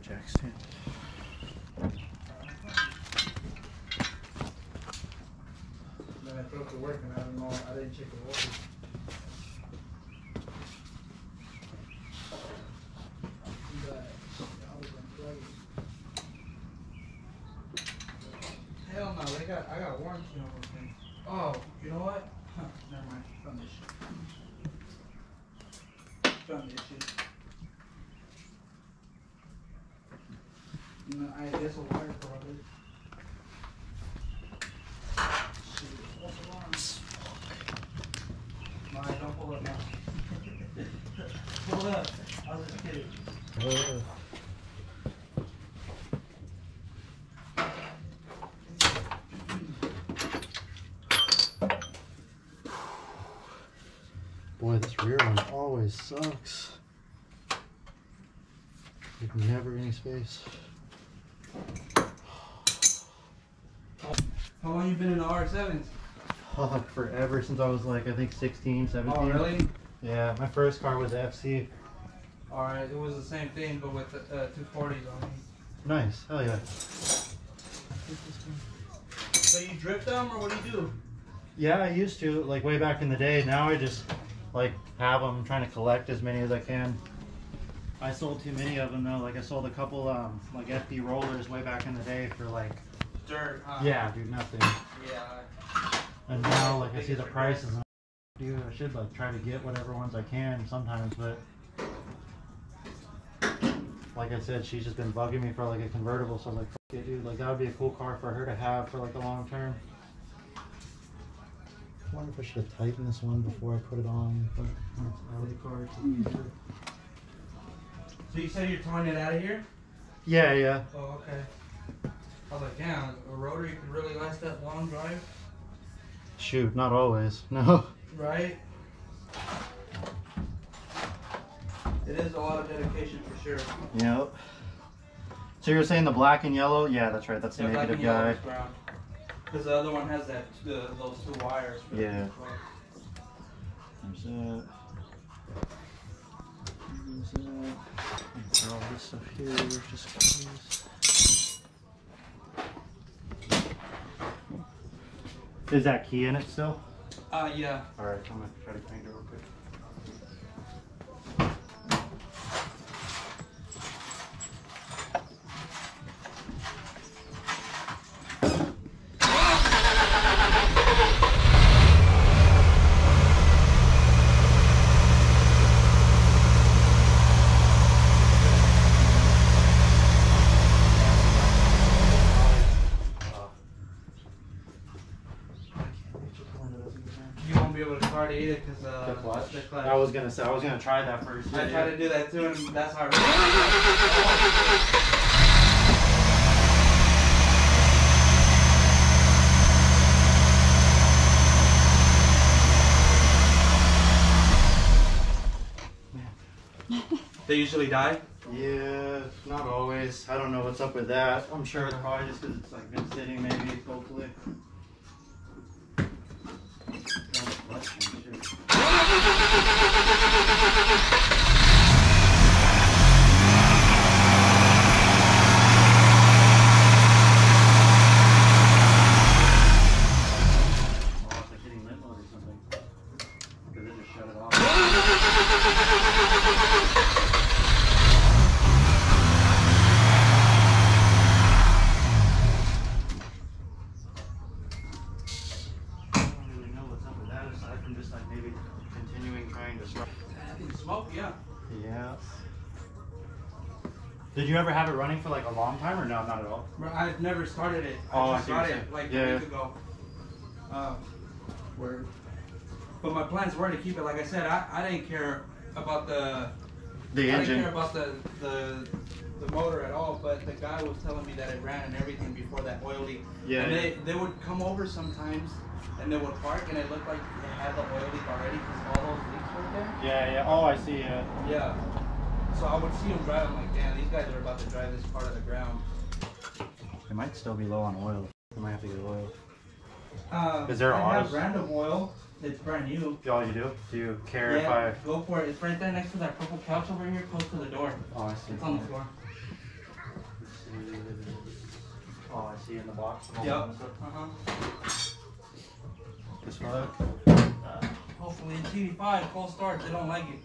jack stand. Then I put up to work and I don't know, I didn't check the voltage. Hell no, I got warranty on those things. Oh, you know what? Huh, never mind. Found this shit. Found this shit. No, I guess a wire probably. Shit, what's the alarm? No, don't pull up now. Pull up. I was just kidding. Boy, this rear one always sucks. Like never any space. How long you been in the R7s? Oh, forever, since I was like, I think 16, 17. Oh, really? Yeah, my first car was FC. Alright, it was the same thing, but with 240s on it. Nice, hell yeah. So you drift them, or what do you do? Yeah, I used to, like way back in the day. Now I just like have them, trying to collect as many as I can. I sold too many of them though. Like I sold a couple like FD rollers way back in the day for like dirt, huh? Yeah, dude, nothing. Yeah. And now like I see the prices and dude, I should like try to get whatever ones I can sometimes, but like I said, she's just been bugging me for like a convertible, so I was like, fuck it, dude, like that would be a cool car for her to have for like a long term. I wonder if I should have tightened this one before I put it on, but it's car, it's easier. So you said you're towing it out of here? Yeah, yeah. Oh, okay. I was like, damn, a rotary could really last that long drive? Shoot, not always, no. Right? It is a lot of dedication for sure. Yep. So you were saying the black and yellow? Yeah, that's right, that's the negative guy. Because the other one has that those two wires. Yeah. There's that. There's that. Throw all this stuff here, just in case. Is that key in it still? Yeah. Alright, I'm gonna try to crank it real quick. Either because the clutch. I was gonna try that first. I tried to do that too, and that's hard. They usually die? Yeah, not always. I don't know what's up with that. I'm sure it's probably just because it's like been sitting, maybe, hopefully. Did you ever have it running for like a long time or no, not at all? I've never started it. I just got it like a week ago. But my plans were to keep it. Like I said, I didn't care about the engine. I didn't care about the motor at all. But the guy was telling me that it ran and everything before that oil leak. Yeah. And they would come over sometimes and they would park and it looked like they had the oil leak already because all those leaks were there. Yeah, yeah. Oh, I see. Yeah. Yeah. So I would see them drive. I'm like, damn, these guys are about to drive this part of the ground. It might still be low on oil. I might have to get oil. Is there I have random oil. It's brand new. Oh, you do? Do you care if I... go for it. It's right there next to that purple couch over here, close to the door. Oh, I see. It's on the floor. key in the box. Yep. This one. Hopefully in TV5, full starts, they don't like it.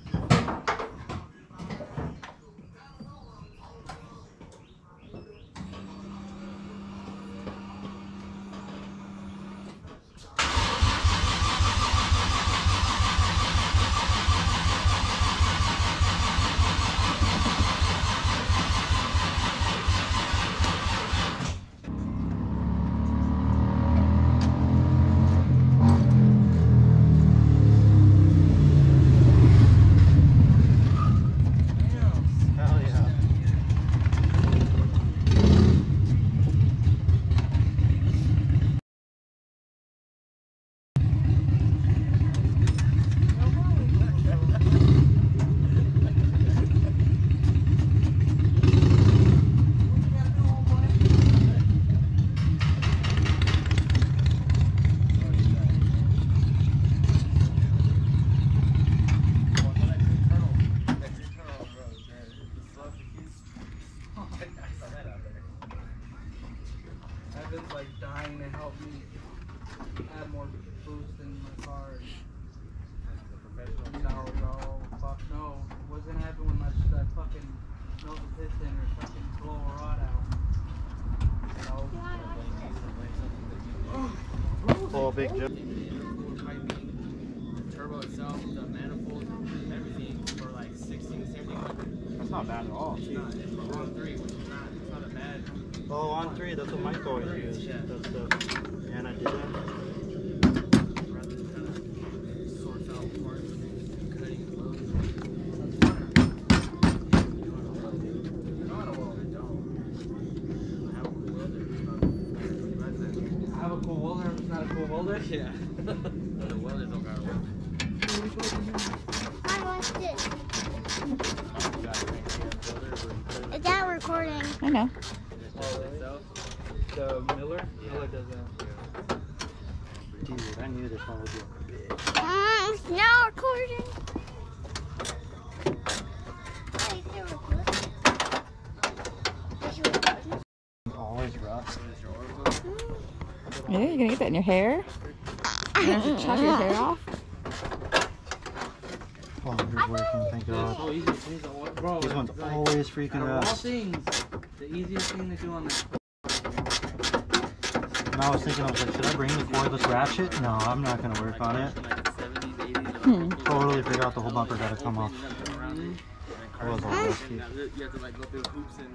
Evan's like dying to help me add more boost in my car. No, fuck no. It wasn't happening when I fucking melt the piston or fucking blow a rod out. Oh, big jump. The turbo itself, the manifold, everything for like 16 to 1700. That's not bad at all. It's not. It's on 3, which is not a bad. Oh, on 3, that's what Mike always used. Yeah. That's the, and I did that. Rather than kind of source out parts and cutting and loading. I have a cool welder. I have a cool welder, it's not a cool welder? Yeah. The welders don't got a welder. I watched it. Is that recording? I know. The Miller? Miller does that. Dude, I knew this one would be big. It's now recording. Wait, it's recording. Is it recording? Always rough. Yeah, you're gonna get that in your hair? You're gonna have to chop your hair off? Oh, you're working, thank God. So easy to change the oil. Bro, This one's like, always freaking out of all rough. things, the easiest thing to do on this. And I was thinking, I was like, should I bring the cordless ratchet? No, I'm not going to work on it. Totally forgot the whole bumper got to come off. It was all risky. You have to like go through hoops and.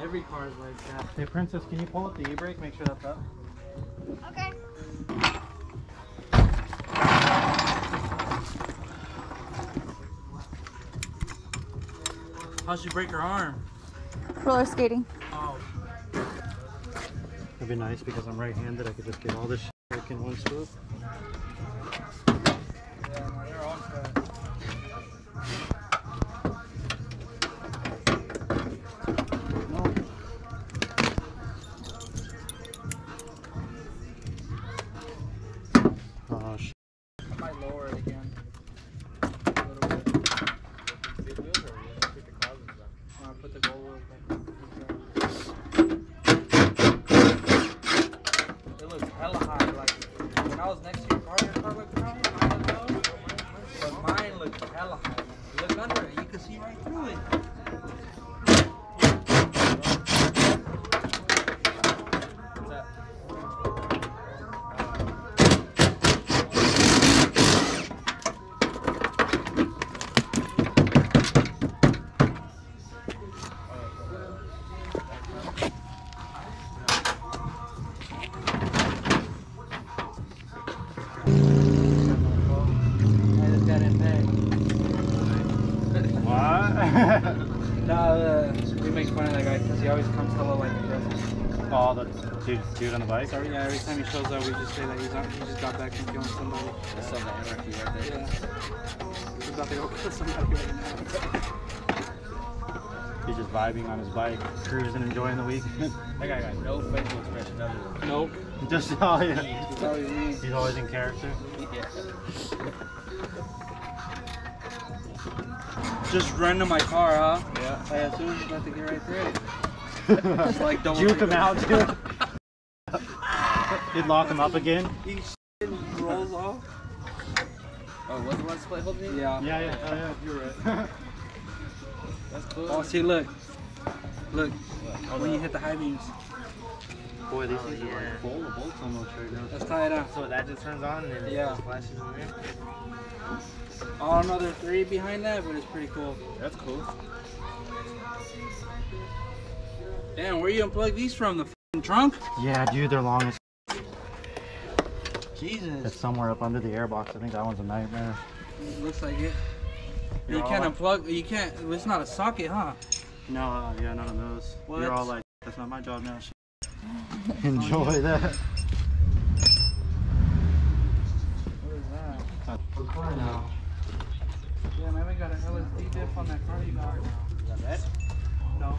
Every car is like that. Hey, Princess, can you pull up the e-brake? Make sure that's up. Okay. How'd she break her arm? Roller skating. Oh. It'd be nice because I'm right-handed. I could just get all this shit in one swoop. Yeah, no, they're all fast. Oh, shit. I might lower it again. A little bit. I'll put the gold wheels back. It looks hella high. Like when I was next to your car looked high. But mine looked hella high. You look under it, you can see right through it. What's that? I just got in bed. What? No, we make fun of that guy because he always comes hella like this. Oh, the dude on the bike? So yeah, every time he shows up, we just say that he just got back from killing somebody. That's some of the anarchy right there. Yeah. He's about to go kill somebody right now. He's just vibing on his bike, cruising, enjoying the weekend. That guy got no facial expression other than. Nope. Just, oh yeah. That's always me. He's always in character. Yeah. Just run to my car, huh? Yeah. I assume he's about to get right through it. Just like double Juke him out, dude. You'd lock him up again. He rolls off. Oh, was the last play holding? Yeah. Yeah, oh, yeah, you're right. That's cool. Oh, see, look. Look. When you hit the high beams. Boy, these things are like full of bolts almost right now. Let's tie it out. So that just turns on and it Yeah. just flashes in there? Oh, another 3 behind that, but it's pretty cool. That's cool. Damn, where you unplug these from? The f***ing trunk? Yeah, dude, they're long as. Jesus. It's somewhere up under the airbox. I think that one's a nightmare. Looks like it. You're You all can't like- unplug. You can't. It's not a socket, huh? No, yeah, none of those. What? You're all like, that's not my job now. Enjoy that. What is that? We're car now. Yeah, man, we got an LSD diff on that car you got. Is that bad? No.